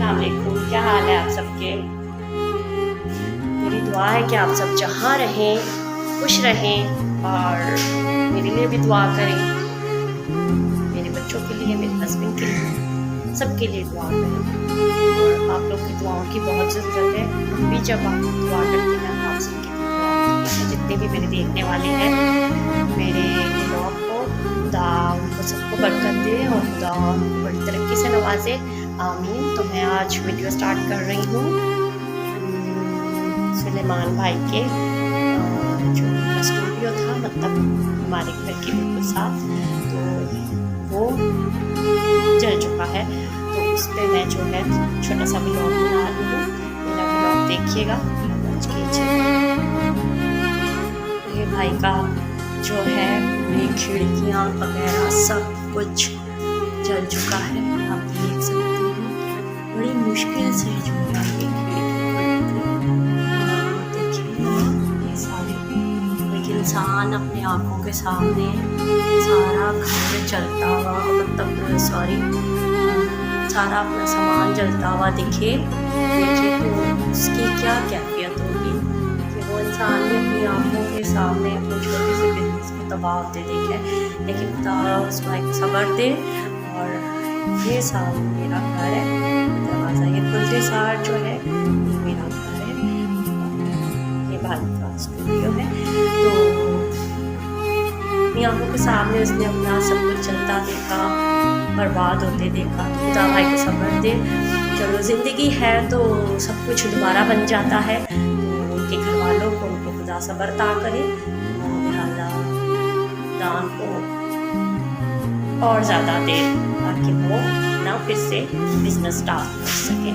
अस्सलाम वालेकुम, क्या हाल है आप सबके। मेरी दुआ है कि आप सब जहाँ रहें खुश रहें और मेरे लिए भी दुआ करें, मेरे बच्चों के लिए, मेरे हस्बैंड के लिए, सबके लिए दुआ करें। और आप लोग की दुआओं की बहुत ज़रूरत है। हम भी जब आप दुआ करते हैं आप सबकी दुआ करते हैं, जितने भी मेरे देखने वाले हैं मेरे ब्लॉग को, खुदा उनको सबको बरकत दे और खुदा उनको बड़ी तरक्की से नवाजे, आमीन। तो मैं आज वीडियो स्टार्ट कर रही हूँ सुलेमान भाई के जो उनका स्टूडियो था, मतलब हमारे घर के बिल्कुल साथ, तो वो जल चुका है। तो उस पर मैं जो है छोटा सा ब्लॉग बना रही हूँ, मेरा ब्लॉग देखिएगा। ये भाई का जो है मेरी खिड़कियाँ वगैरह सब कुछ जल चुका है, आप देख सकते हैं। बड़ी मुश्किल से जो है ये देखिए ये सारे, एक इंसान अपने आँखों के सामने सारा घर जलता हुआ, मतलब सॉरी सारा अपना सामान जलता हुआ देखिए तो उसकी क्या कैफियत होगी कि वो इंसान ने अपनी आँखों के सामने अपने छोटे से बिजनेस को तबाह होते देखे। लेकिन खुदा उसको एक सब्र दे। और ये सामने मेरा घर है, दरवाज़ा ये खुलते सार जो है ये मेरा घर है, ये भाई का स्टूडियो है। तो अपनी आँखों के सामने उसने अपना सब कुछ चलता देखा, बर्बाद होते देखा। खुदा भाई को सब्र दे। चलो ज़िंदगी है तो सब कुछ दोबारा बन जाता है, तो उनके घर वालों को उनको खुदा सब्र अता करे, लिहाजा दान को और ज़्यादा दे ताकि वो ना फिर से बिजनेस स्टार्ट कर सके।